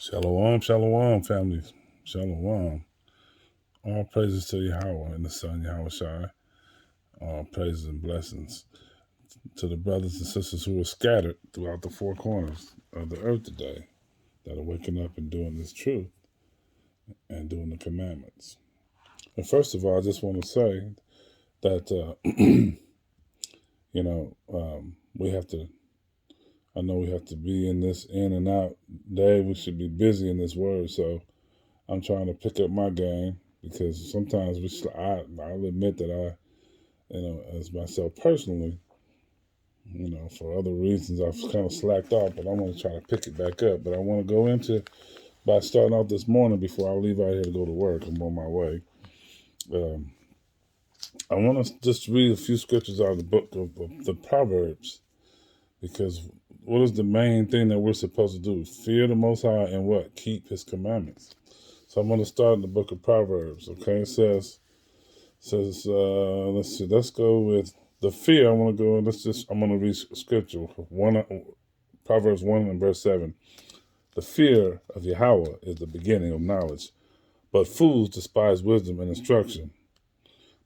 Shalom, shalom, families. Shalom. All praises to Yahweh and the Son, Yahweh Shai. All praises and blessings to the brothers and sisters who are scattered throughout the four corners of the earth today that are waking up and doing this truth and doing the commandments. And first of all, I just want to say that, we have to, I know we have to be in this in and out day. We should be busy in this word. So I'm trying to pick up my game because sometimes I'll admit that as myself personally, for other reasons, I've kind of slacked off, but I'm going to try to pick it back up. But I want to go into by starting out this morning before I leave out here to go to work. I'm on my way. I want to just read a few scriptures out of the book of the Proverbs, because what is the main thing that we're supposed to do? Fear the Most High and what? Keep His commandments. So I'm going to start in the book of Proverbs. Okay, it says, let's see, let's go with the fear. I'm going to read scripture. Proverbs 1 and verse 7. The fear of Yahweh is the beginning of knowledge, but fools despise wisdom and instruction.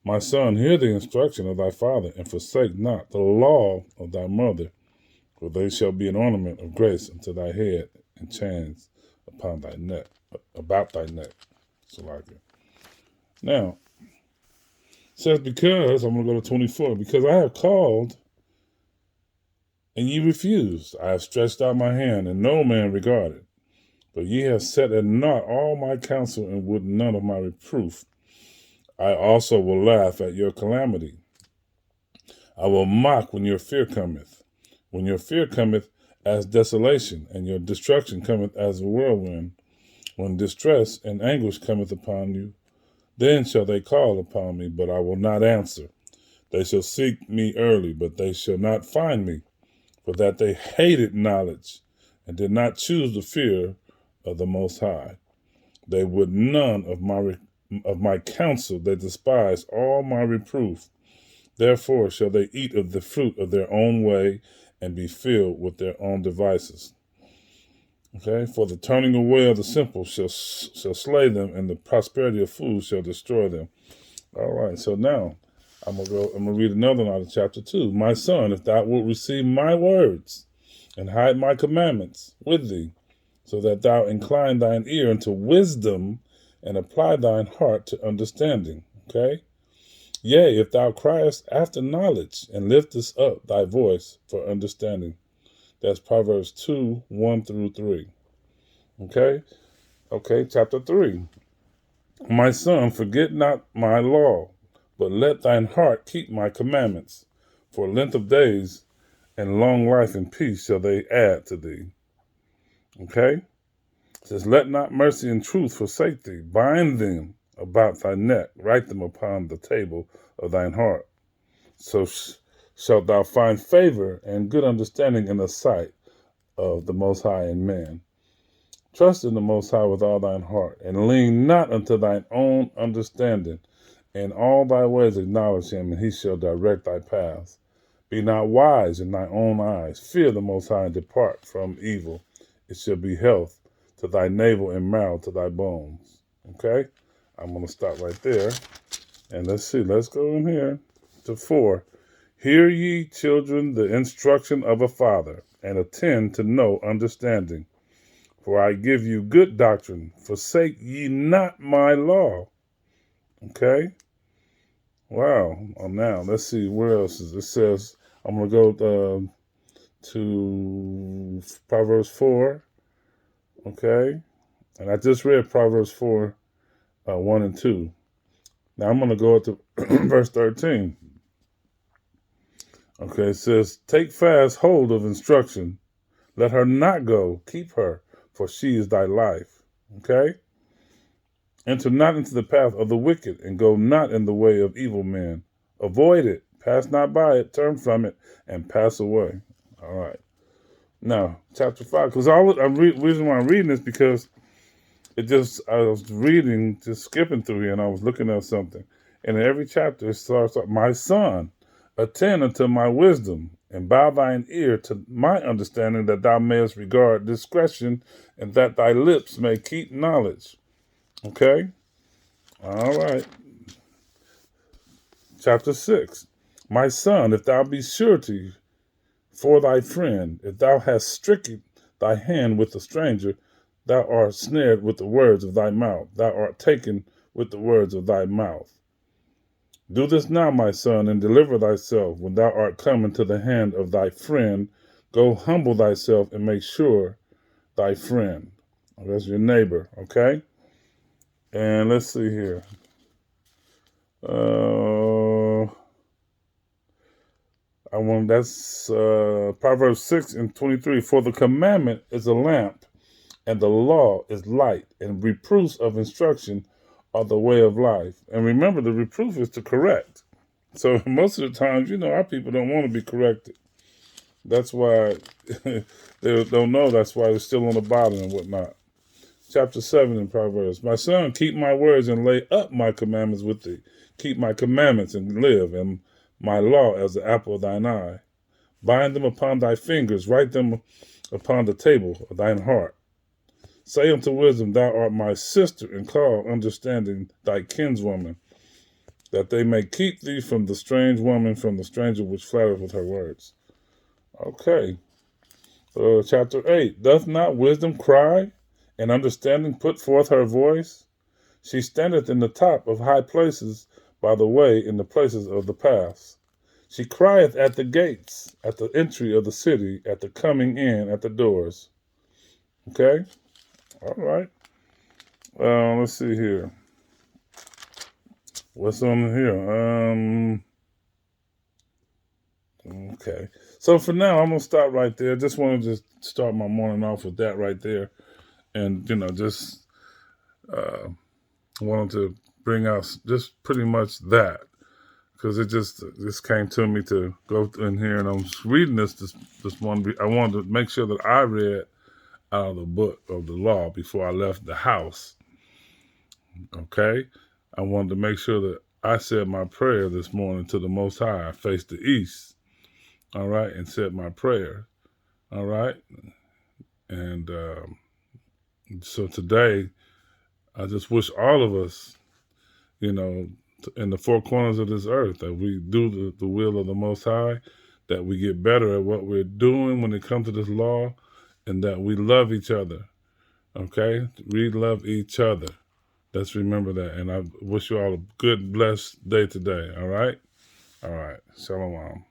My son, hear the instruction of thy father, and forsake not the law of thy mother, for they shall be an ornament of grace unto thy head, and chains upon thy neck, about thy neck. So like it. Now, it says, because, I'm going to go to 24, because I have called, and ye refused. I have stretched out my hand, and no man regarded. But ye have set at naught all my counsel, and would none of my reproof. I also will laugh at your calamity. I will mock when your fear cometh. When your fear cometh as desolation, and your destruction cometh as a whirlwind, when distress and anguish cometh upon you, then shall they call upon me, but I will not answer. They shall seek me early, but they shall not find me, for that they hated knowledge, and did not choose the fear of the Most High. They would none of my counsel. They despise all my reproof. Therefore shall they eat of the fruit of their own way, and be filled with their own devices. Okay, for the turning away of the simple shall slay them, and the prosperity of fools shall destroy them. All right, so now I'm gonna read another one out of chapter 2. My son, if thou wilt receive my words, and hide my commandments with thee, so that thou incline thine ear unto wisdom, and apply thine heart to understanding. Okay? Yea, if thou criest after knowledge, and liftest up thy voice for understanding. That's Proverbs 2, 1 through 3. Okay? Okay, chapter 3. My son, forget not my law, but let thine heart keep my commandments. For length of days and long life and peace shall they add to thee. Okay? It says, let not mercy and truth forsake thee. Bind them about thy neck. Write them upon the table of thine heart. So shalt thou find favor and good understanding in the sight of the Most High and man. Trust in the Most High with all thine heart, and lean not unto thine own understanding. In all thy ways acknowledge him, and he shall direct thy paths. Be not wise in thy own eyes. Fear the Most High, and depart from evil. It shall be health to thy navel and marrow to thy bones. Okay? I'm going to stop right there. And let's see. Let's go in here to 4. Hear ye, children, the instruction of a father, and attend to know understanding. For I give you good doctrine. Forsake ye not my law. Okay? Wow. Now, let's see. Where else is it? It says, I'm going to go to Proverbs 4. Okay? And I just read Proverbs 4, 1 and 2. Now I'm going to go up to verse 13. Okay, it says, take fast hold of instruction. Let her not go. Keep her, for she is thy life. Okay? Enter not into the path of the wicked, and go not in the way of evil men. Avoid it. Pass not by it. Turn from it, and pass away. All right. Now, chapter 5. Because the reason why I'm reading this, because I was reading, just skipping through here, and I was looking at something. And in every chapter, it starts off, my son, attend unto my wisdom, and bow thine ear to my understanding, that thou mayest regard discretion, and that thy lips may keep knowledge. Okay? All right. Chapter 6. My son, if thou be surety for thy friend, if thou hast stricken thy hand with a stranger, thou art snared with the words of thy mouth, thou art taken with the words of thy mouth. Do this now, my son, and deliver thyself when thou art come into the hand of thy friend. Go humble thyself and make sure thy friend. That's your neighbor, okay? And let's see here. That's Proverbs 6:23. For the commandment is a lamp, and the law is light, and reproofs of instruction are the way of life. And remember, the reproof is to correct. So most of the times, our people don't want to be corrected. That's why they don't know. That's why they're still on the bottom and whatnot. Chapter 7 in Proverbs. My son, keep my words and lay up my commandments with thee. Keep my commandments and live, and my law as the apple of thine eye. Bind them upon thy fingers, write them upon the table of thine heart. Say unto wisdom, thou art my sister, and call understanding thy kinswoman, that they may keep thee from the strange woman, from the stranger which flattereth with her words. Okay. Chapter 8. Doth not wisdom cry, and understanding put forth her voice? She standeth in the top of high places, by the way, in the places of the paths. She crieth at the gates, at the entry of the city, at the coming in, at the doors. Okay? All right. Let's see here. What's on here? Okay. So for now, I'm going to stop right there. Just wanted to start my morning off with that right there. And, just wanted to bring out just pretty much that. Because it just came to me to go in here, and I'm reading this morning. I wanted to make sure that I read out of the book of the law before I left the house. Okay? I wanted to make sure that I said my prayer this morning to the Most High. I faced the east, all right, and said my prayer, all right? And so today, I just wish all of us, in the four corners of this earth, that we do the will of the Most High, that we get better at what we're doing when it comes to this law, and that we love each other, okay? We love each other. Let's remember that. And I wish you all a good, blessed day today, all right? All right. Shalom.